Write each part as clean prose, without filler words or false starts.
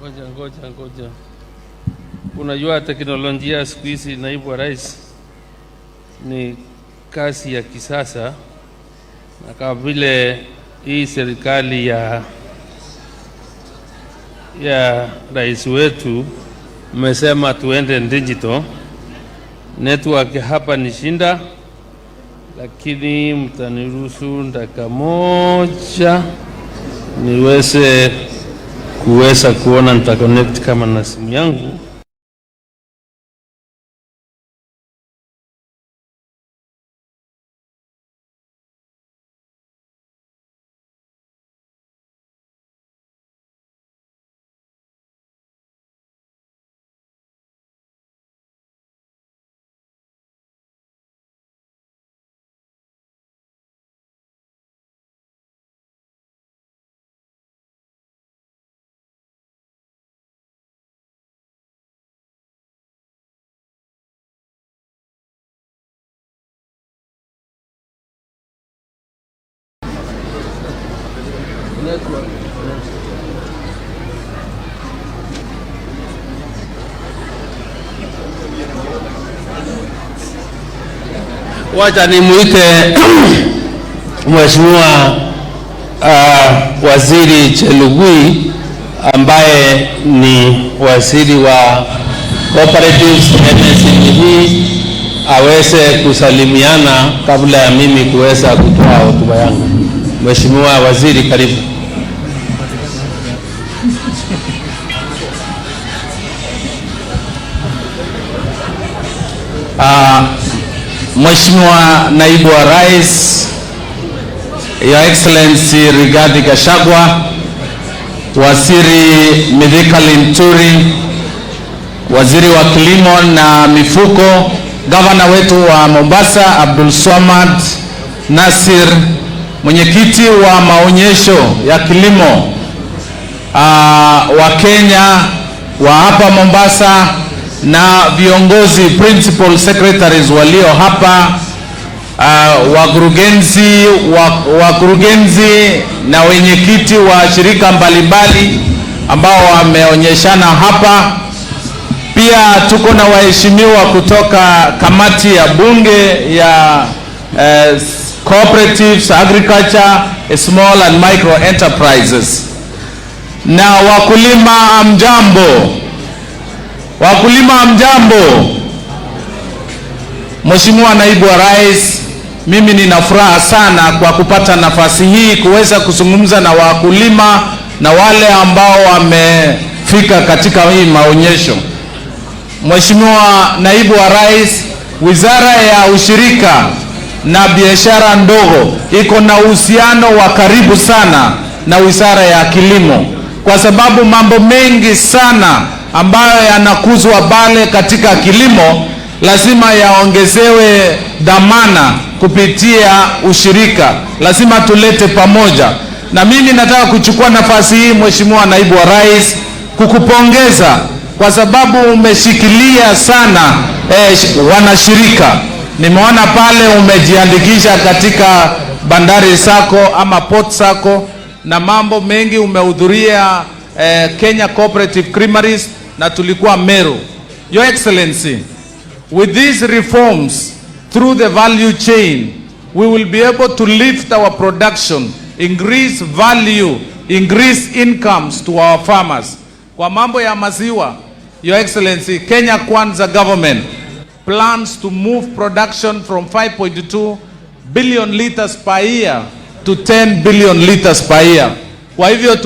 Ngoja. Unajua teknolojia siku hizi, naibu wa rais, ni kasi ya kisasa, na kama vile hii serikali ya rais wetu mmesema tuende digital network. Hapa ni shinda, lakini mtaniruhusu dakika moja niweze kuona nitaconnect kama na simu yangu. Wacha nimuite Mheshimiwa Waziri Chelugui ambaye ni waziri wa cooperatives MSME aweze kusalimiana kabla ya mimi kuweza kutoa hotuba yangu. Mheshimiwa Waziri, karibu. Mheshimiwa Naibu wa Rais, Your Excellency Riggy G, Waziri Mithika Linturi, Waziri wa Kilimo na Mifugo, Gavana wetu wa Mombasa Abdul Swamad Nasir, mwenyekiti wa maonyesho ya kilimo wa Kenya wa hapa Mombasa, na viongozi principal secretaries walio hapa, wakurugenzi na wenyekiti wa shirika mbalimbali ambao wameonyeshana hapa. Pia tuko na waheshimiwa kutoka kamati ya bunge ya cooperatives, agriculture, small and micro enterprises. Na wakulima amjambo. Mheshimiwa Naibu wa Rais, mimi nina furaha sana kwa kupata nafasi hii kuweza kuzungumza na wakulima na wale ambao wamefika katika hii maonyesho. Mheshimiwa Naibu wa Rais, Wizara ya Ushirika na Biashara Ndogo iko na uhusiano wa karibu sana na Wizara ya Kilimo, kwa sababu mambo mengi sana ambayo yanakuzwa pale katika kilimo lazima yaongezewe dhamana kupitia ushirika, lazima tulete pamoja. Na mimi nataka kuchukua nafasi hii, Mheshimiwa Naibu wa Rais, kukupongeza kwa sababu umeshikilia sana wanashirika. Nimeona pale umejiandikisha katika bandari sako ama port sako, na mambo mengi umehudhuria Kenya Cooperative Creameries na tulikuwa Meru. Your Excellency, with these reforms through the value chain, we will be able to lift our production, increase value, increase incomes to our farmers. Kwa mambo ya maziwa, Your Excellency, Kenya Kwanza government plans to move production from 5.2 billion liters per year to 10 billion liters per year. Kwa hivyo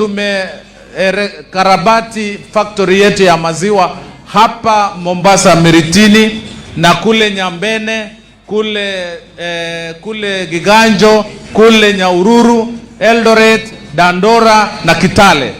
karabati factory yetu ya maziwa hapa Mombasa Miritini, na kule Nyambene, kule Giganjo, kule Nyaururu, Eldoret, Dandora na Kitale.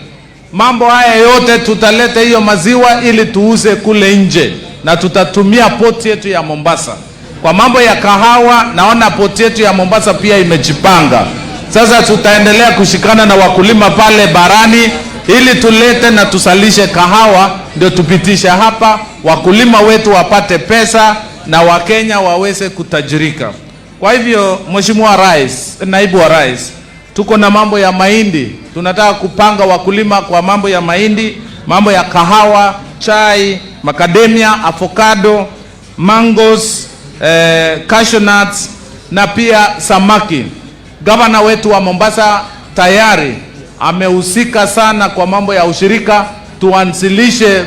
Mambo haya yote tutaleta hiyo maziwa ili tuuze kule nje, na tutatumia port yetu ya Mombasa. Kwa mambo ya kahawa, naona port yetu ya Mombasa pia imejipanga. Sasa tutaendelea kushikana na wakulima pale barani ili tulete na tusalishe kahawa, ndio tupitisha hapa, wakulima wetu wapate pesa na Wakenya waweze kutajirika. Kwa hivyo, Mheshimiwa Rais, Naibu wa Rais, tuko na mambo ya mahindi. Tunataka kupanga wakulima kwa mambo ya mahindi, mambo ya kahawa, chai, macadamia, avocado, mangoes, cashew nuts na pia samaki. Gavana wetu wa Mombasa tayari amehusika sana kwa mambo ya ushirika, tuanzilishe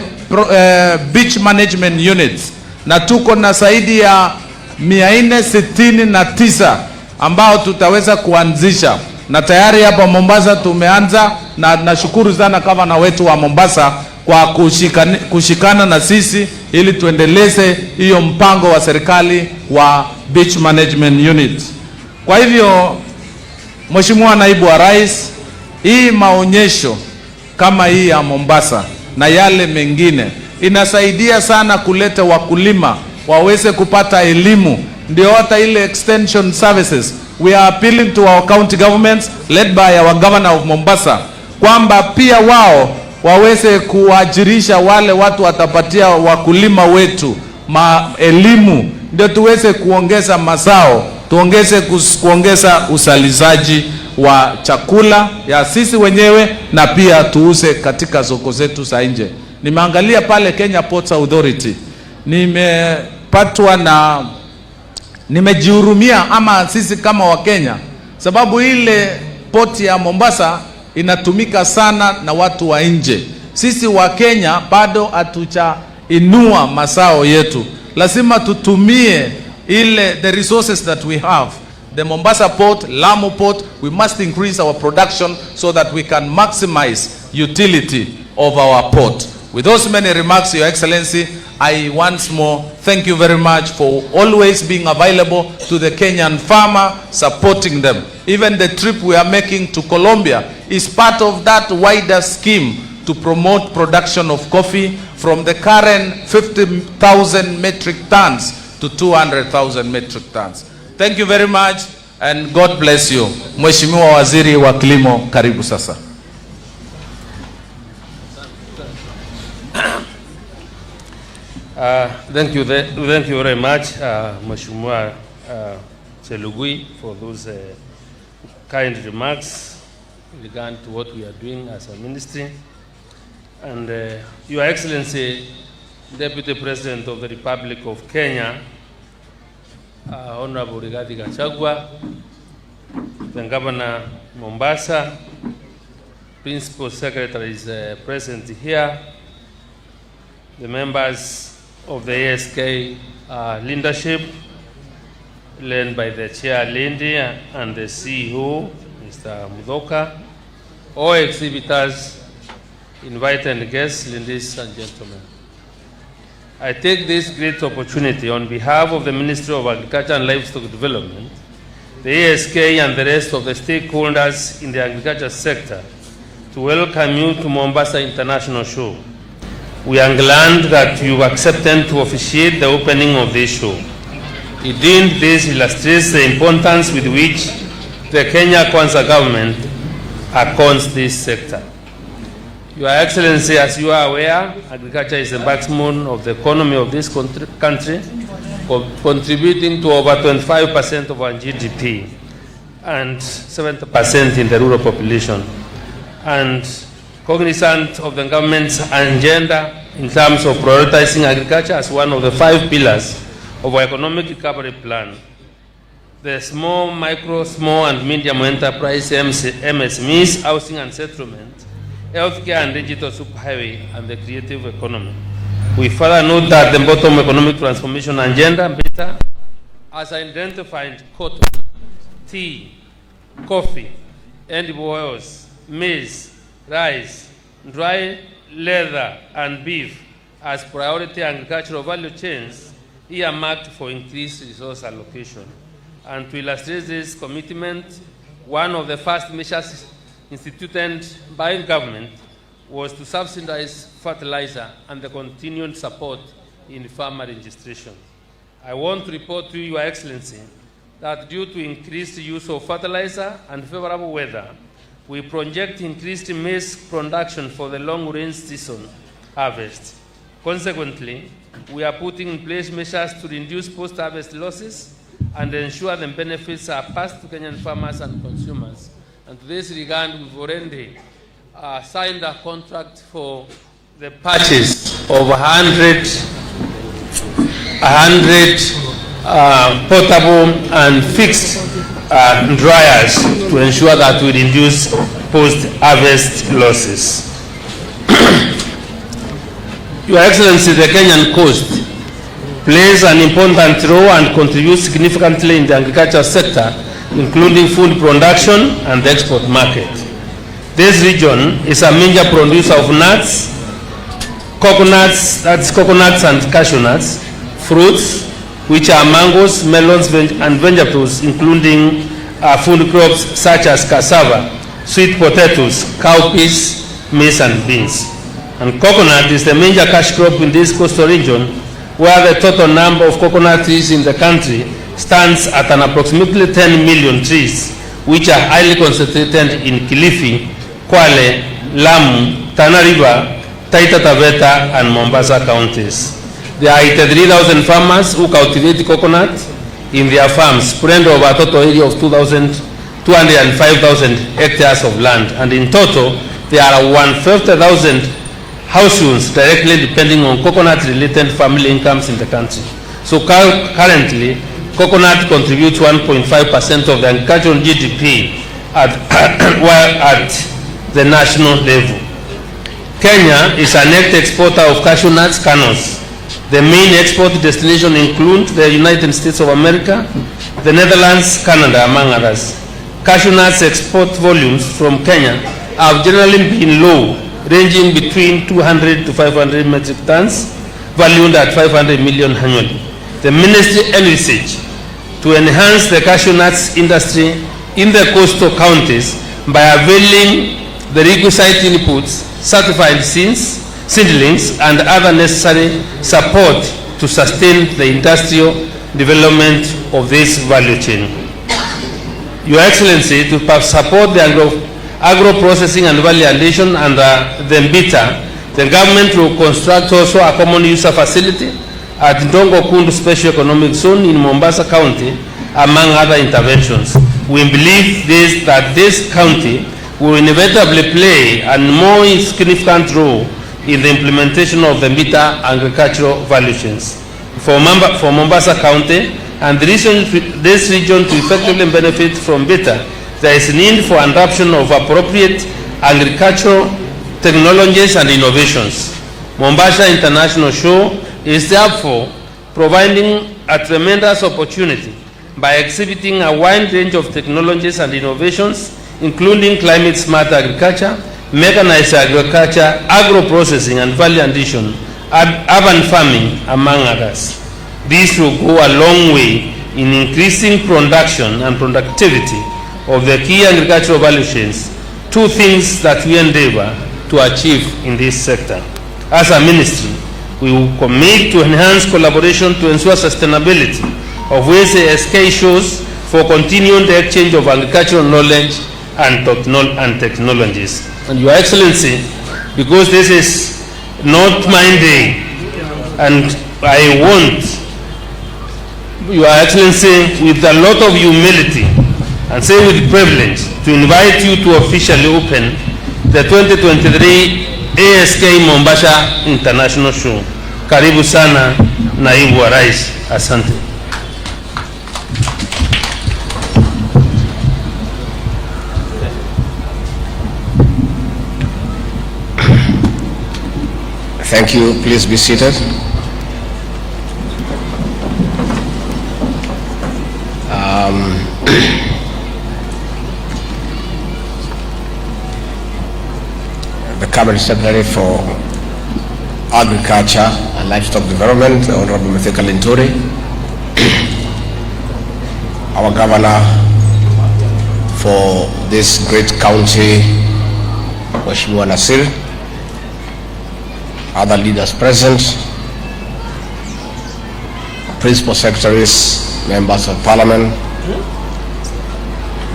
beach management units, na tuko na zaidi ya 469 ambao tutaweza kuanzisha, na tayari hapa Mombasa tumeanza, na nashukuru sana gavana wetu wa Mombasa kwa kushikana na sisi ili tuendeleze hiyo mpango wa serikali wa beach management unit. Kwa hivyo, Mheshimiwa Naibu wa Rais, hii maonyesho kama hii ya Mombasa na yale mengine inasaidia sana kuleta wakulima waweze kupata elimu, ndio hata ile extension services. We are appealing to our county governments led by our governor of Mombasa kwamba pia wao waweze kuajirisha wale watu watapatia wakulima wetu elimu, ndio tuweze kuongeza mazao, kuongeza uzalishaji wa chakula ya sisi wenyewe, na pia tuuze katika soko zetu za nje. Nimeangalia pale Kenya Ports Authority, nimepatwa na nimejihurumia ama sisi kama Wakenya, sababu ile port ya Mombasa inatumika sana na watu wa nje. Sisi wa Kenya bado hatujainua mazao yetu. Lazima tutumie the resources that we have. The Mombasa port, Lamu port, we must increase our production so that we can maximize utility of our port. With those many remarks, Your Excellency, I once more thank you very much for always being available to the Kenyan farmer, supporting them. Even the trip we are making to Colombia is part of that wider scheme to promote production of coffee from the current 50,000 metric tons to 200,000 metric tons. Thank you very much and God bless you. Mheshimiwa Waziri wa Kilimo, karibu sasa. Thank you very much, Mheshimiwa Chelugui, for those kind remarks regarding to what we are doing as a ministry. And Your Excellency, Deputy President of the Republic of Kenya, Honorable Riggy G, the Governor Mombasa, Principal Secretary is present here, the members of the ASK leadership, led by the Chair Lindy and the CEO, Mr. Mudoka, all exhibitors, invited guests, ladies and gentlemen. I take this great opportunity on behalf of the Ministry of Agriculture and Livestock Development, the ASK and the rest of the stakeholders in the agriculture sector to welcome you to Mombasa International Show. We are glad that you accepted to officiate the opening of this show. Indeed, this illustrates the importance with which the Kenya Kwanza government accounts this sector. Your Excellency, as you are aware, agriculture is the backbone of the economy of this country, contributing to over 25% of our GDP and 70% in the rural population. And cognizant of the government's agenda in terms of prioritizing agriculture as one of the 5 pillars of our economic recovery plan, the small, micro, small and medium enterprise MSMEs, housing and settlement, healthcare and digital superhighway, and the creative economy. We further note that the bottom economic transformation agenda has identified cotton, tea, coffee, edible oils, maize, rice, dry leather and beef as priority agricultural value chains earmarked for increased resource allocation. And to illustrate this commitment, one of the first measures instituted by the government was to subsidize fertilizer and the continued support in farmer registration. I want to report to you, Your Excellency, that due to increased use of fertilizer and favorable weather, we project increased maize production for the long-range season harvest. Consequently, we are putting in place measures to reduce post-harvest losses and ensure the benefits are passed to Kenyan farmers and consumers. And to this regard, we've already signed a contract for the purchase of 100 portable and fixed dryers to ensure that we reduce post-harvest losses. Your Excellency, the Kenyan coast plays an important role and contributes significantly in the agricultural sector, including food production and the export market. This region is a major producer of nuts, coconuts, that's coconuts and cashew nuts, fruits, which are mangoes, melons, and vegetables, including food crops such as cassava, sweet potatoes, cowpeas, maize, and beans. And coconut is the major cash crop in this coastal region, where the total number of coconut trees in the country stands at an approximately 10 million trees, which are highly concentrated in Kilifi, Kwale, Lamu, Tana River, Taita Taveta, and Mombasa counties. There are 83,000 farmers who cultivate coconut in their farms, spread over a total area of 205,000 hectares of land. And in total, there are 150,000 households directly depending on coconut-related family incomes in the country. So currently, coconut contributes 1.5% of the agricultural GDP at the national level. Kenya is a net exporter of cashew nuts, kernels. The main export destinations include the United States of America, the Netherlands, Canada, among others. Cashew nuts export volumes from Kenya have generally been low, ranging between 200 to 500 metric tons, valued at 500 million annually. The ministry envisaged to enhance the cashew nuts industry in the coastal counties by availing the requisite inputs, certified seedlings, and other necessary support to sustain the industrial development of this value chain. Your Excellency, to support the agro-processing and value addition under the MBITA, the government will construct also a common user facility at Ndongo Kundu Special Economic Zone in Mombasa County, among other interventions. We believe that this county will inevitably play a more significant role in the implementation of the MBITA agricultural value chains. For Mombasa County and this region to effectively benefit from MBITA, there is a need for adoption of appropriate agricultural technologies and innovations. Mombasa International Show is therefore providing a tremendous opportunity by exhibiting a wide range of technologies and innovations, including climate-smart agriculture, mechanized agriculture, agro-processing and value addition, urban farming, among others. This will go a long way in increasing production and productivity of the key agricultural value chains, two things that we endeavor to achieve in this sector. As a ministry, we will commit to enhance collaboration to ensure sustainability of waste SK shows for continuing the exchange of agricultural knowledge and technologies. And Your Excellency, because this is not my day, and I want Your Excellency with a lot of humility and say with privilege to invite you to officially open the 2023 ASK Mombasa International Show. Karibu sana Naibu wa Rais. Asante. Thank you. Please be seated. The Cabinet Secretary for Agriculture and Livestock Development, Honorable Mithika Linturi, our Governor for this great county, Mheshimiwa Nasir, other leaders present, Principal Secretaries, Members of Parliament,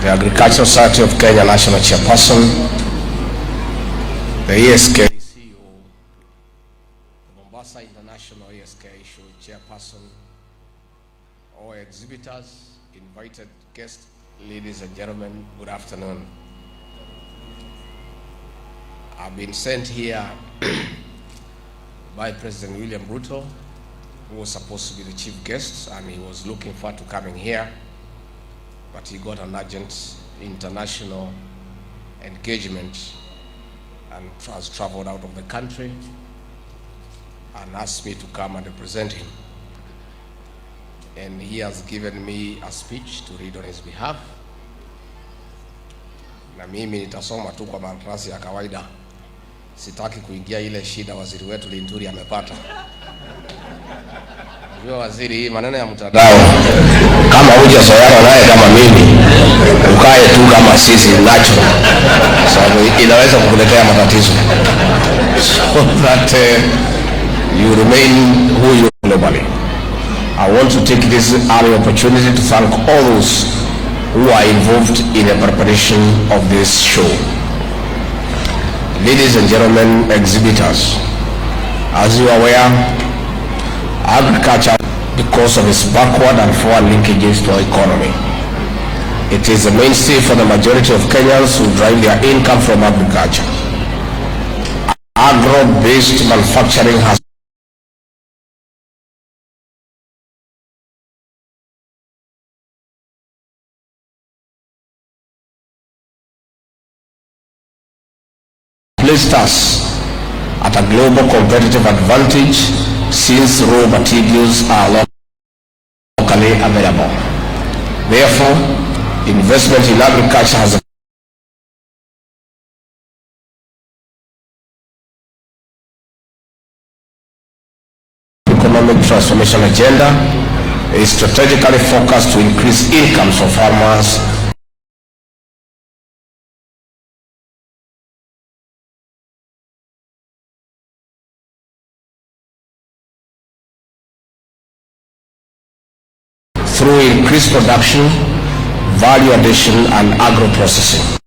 the Agricultural Society of Kenya National Chairperson, the ASK CEO, the Mombasa International ASK Show Chairperson, our exhibitors, invited guests, ladies and gentlemen, good afternoon. I've been sent here by President William Ruto, who was supposed to be the chief guest, and he was looking forward to coming here, but he got an urgent international engagement and has traveled out of the country and asked me to come and represent him. And he has given me a speech to read on his behalf. Na mimi nitasoma tu kwa makaratasi ya kawaida. Sitaki kuingia ile shida waziri wetu Linturi amepata. Unajua waziri, hii maneno ya mtandao, kama hujazoeana naye kama mimi, ukae tu kama sisi nacho, sababu inaweza kukuletea matatizo. So that you remain who you are globally. I want to take this early opportunity to thank all those who are involved in the preparation of this show. Ladies and gentlemen, exhibitors, as you are aware, agriculture, because of its backward and forward linkages to our economy, it is a mainstay for the majority of Kenyans who drive their income from agriculture. Agro-based manufacturing has placed us at a global competitive advantage since raw materials are locally available. Therefore, investment in agriculture has a economic transformation agenda is strategically focused to increase incomes for farmers through increased production, value addition, and agro-processing.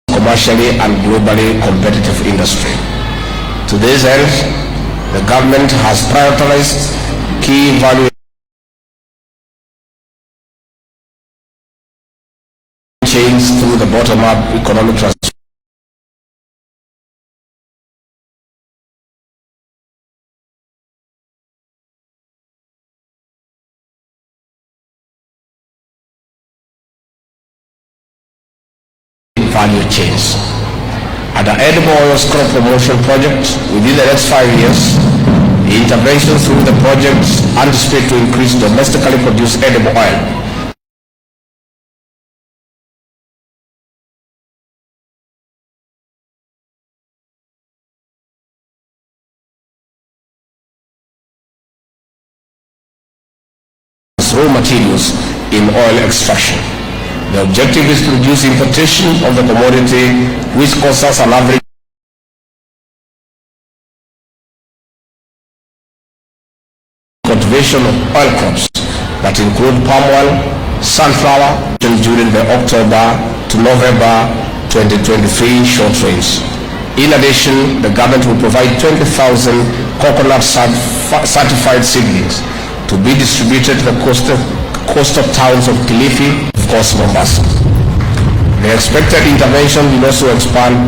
Commercially and globally competitive industry. To this end, the government has prioritized key value chains through the bottom-up economic transformation value chains. At the edible oil crop promotion project, within the next 5 years, the interventions through the project anticipate to increase domestically produced edible oil raw materials in oil extraction. The objective is to reduce importation of the commodity, which costs us an average cultivation of oil crops that include palm oil, sunflower during the October to November 2023 short range. In addition, the government will provide 20,000 coconut certified seedlings to be distributed to the coastal towns of Kilifi, of course Mombasa. The expected intervention will also expand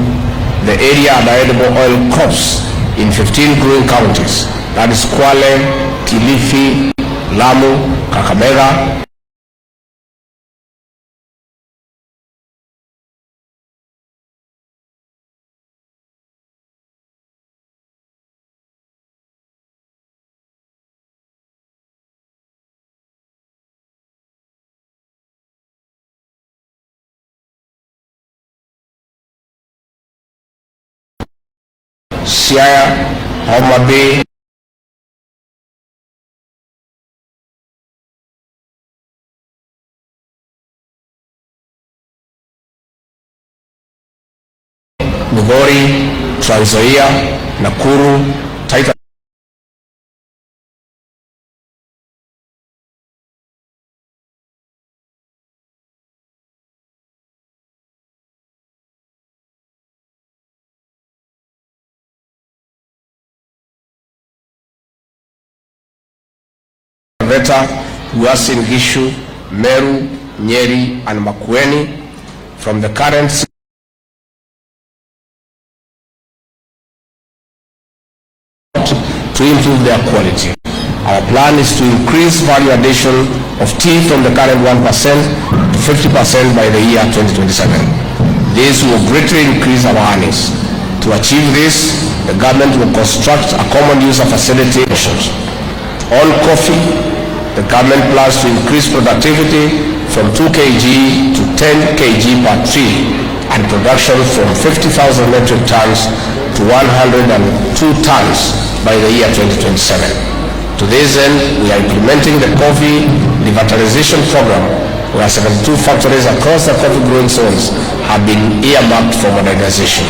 the area of edible oil crops in 15 growing counties, that is Kwale, Kilifi, Lamu, Kakamega, Siaya, Homa Bay, Migori, Trans Nzoia, Nakuru, Taita Taveta, Uasin Gishu, Meru, Nyeri, and Makueni from the current to improve their quality. Our plan is to increase value addition of tea from the current 1% to 50% by the year 2027. This will greatly increase our earnings. To achieve this, the government will construct a common user facility. On coffee, the government plans to increase productivity from 2 kg to 10 kg per tree and production from 50,000 metric tons to 102 tons by the year 2027. To this end, we are implementing the coffee revitalization program, where 72 factories across the coffee growing zones have been earmarked for modernization.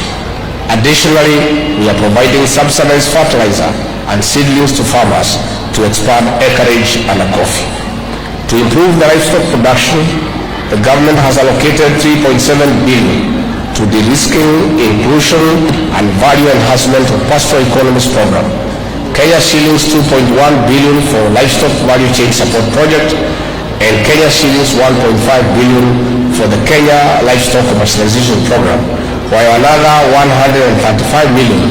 Additionally, we are providing subsidized fertilizer and seedlings to farmers to expand acreage under coffee. To improve the livestock production, the government has allocated 3.7 billion to de-risking, inclusion, and value enhancement of pastoral economies program. Kenya shillings 2.1 billion for livestock value chain support project, and Kenya shillings 1.5 billion for the Kenya livestock commercialization program, while another 135 million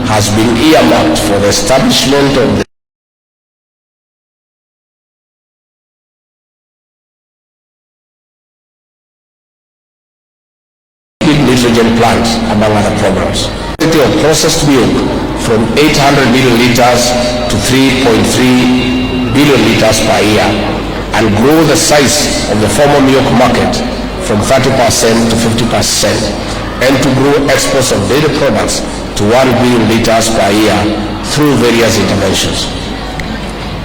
has been earmarked for the establishment of the nitrogen plant, among other programs. Of processed milk from 800 million liters to 3.3 billion liters per year, and grow the size of the formal milk market from 30% to 50%, and to grow exports of dairy products to 1 billion liters per year through various interventions.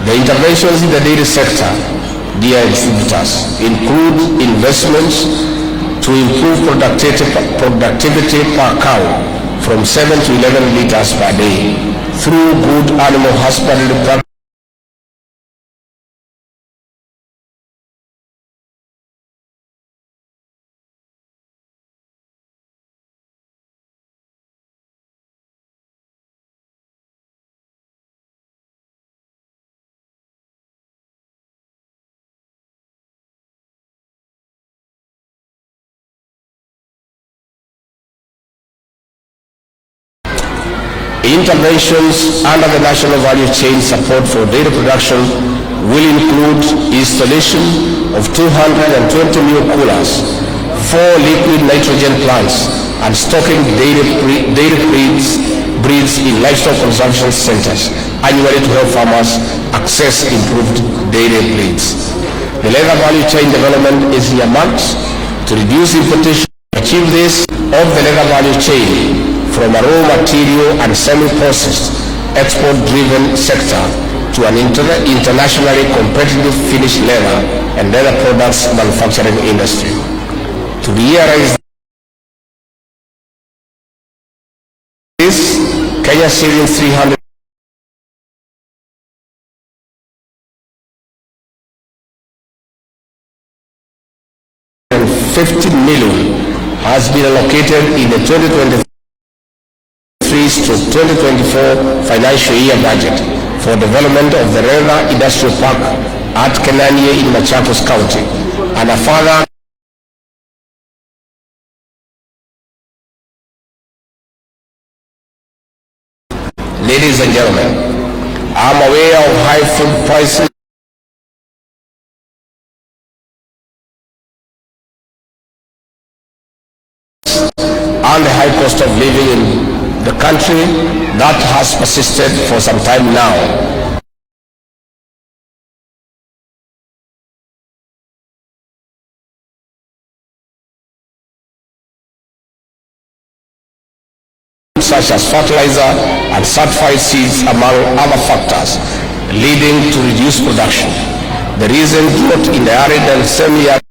The interventions in the dairy sector, dear exhibitors, include investments to improve productivity per cow from 7 to 11 liters per day through good animal husbandry practices. Interventions under the National Value Chain Support for Dairy Production will include installation of 220 milk coolers, 4 liquid nitrogen plants, and stocking dairy breeds in livestock consumption centers annually to help farmers access improved dairy breeds. The leather value chain development is earmarked to reduce importation. To achieve this, of the leather value chain from a raw material and semi-processed export-driven sector to an internationally competitive finished leather and leather products manufacturing industry. To realize this, Kenya shillings 350 million has been allocated in the 2023 to 2024 financial year budget for development of the leather industrial park at Kenanie in Machakos County, and a further Ladies and gentlemen, I'm aware of high food prices and the high cost of living in the country that has persisted for some time now. Such as fertilizer and certified seeds, among other factors, leading to reduced production. The reason growth in the arid and semi-arid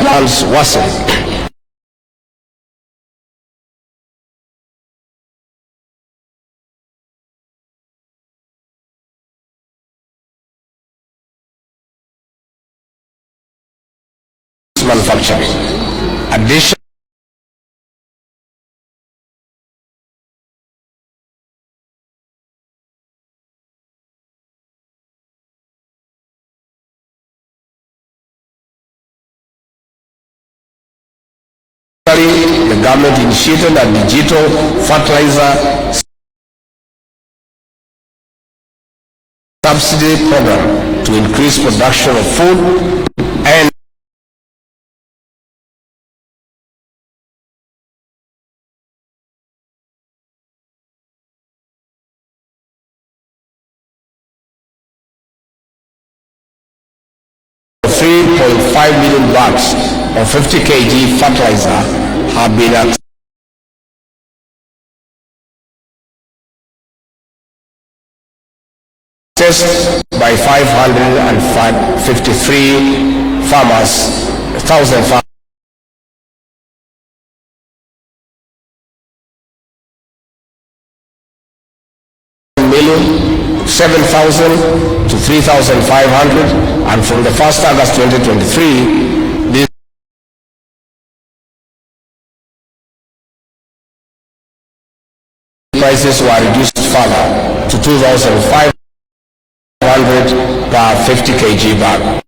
lands worsened. Manufacturing. Addition The government initiated a digital fertilizer subsidy program to increase production of food and $3.5 million of 50 kg fertilizer have been accessed by 553 farmers, 1,000 farmers. $7,000 to $3,500, and from the 1st August 2023, these prices were reduced further to $2,500 per 50 kg bag.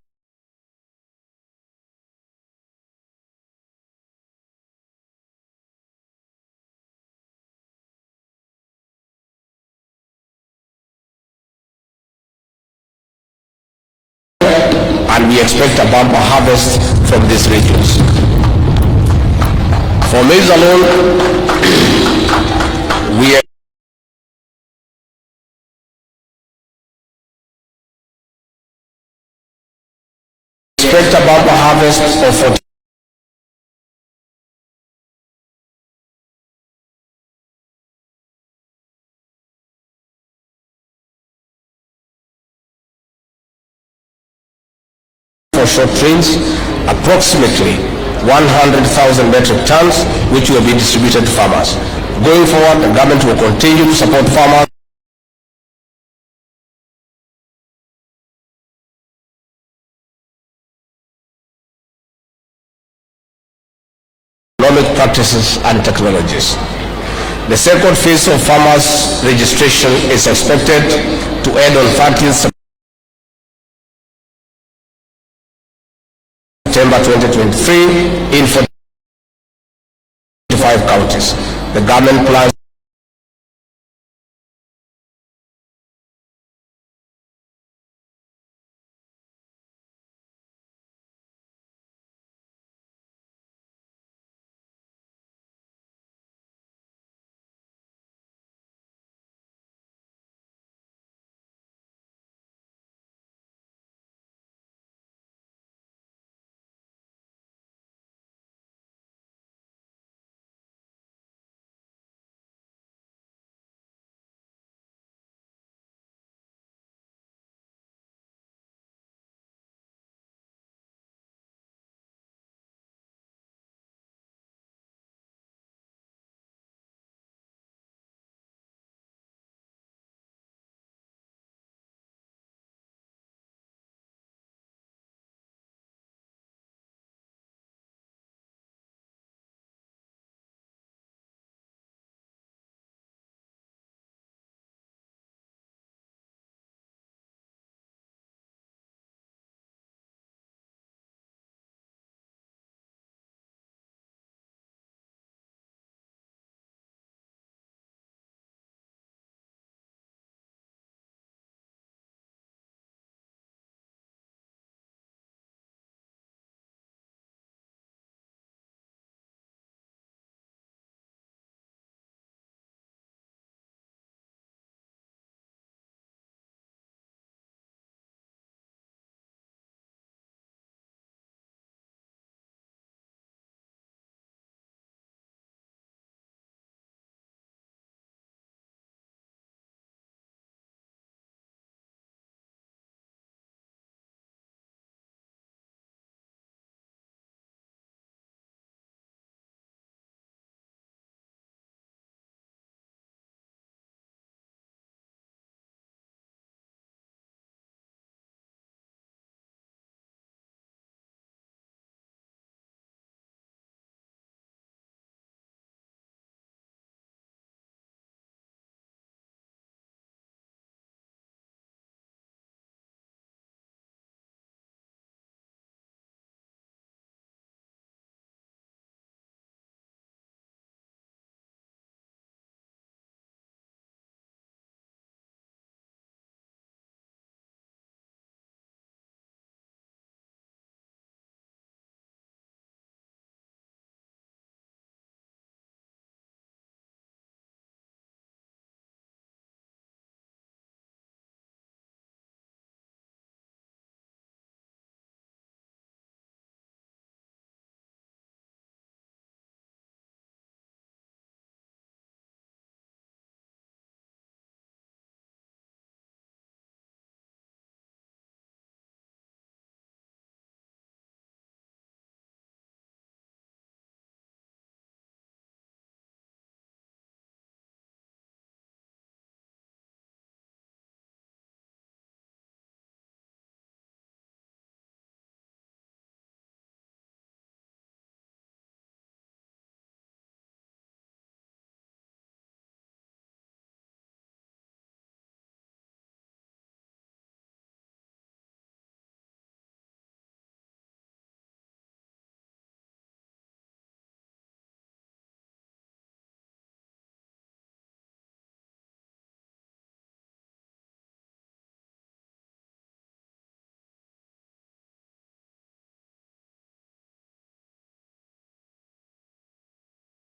And we expect a bumper harvest from these regions. For maize alone, we expect a bumper harvest of 40 for short trains, approximately 100,000 metric tons, which will be distributed to farmers. Going forward, the government will continue to support farmers economic practices and technologies. The second phase of farmers registration is expected to end on 30th September 2023 in 45 counties. The government plans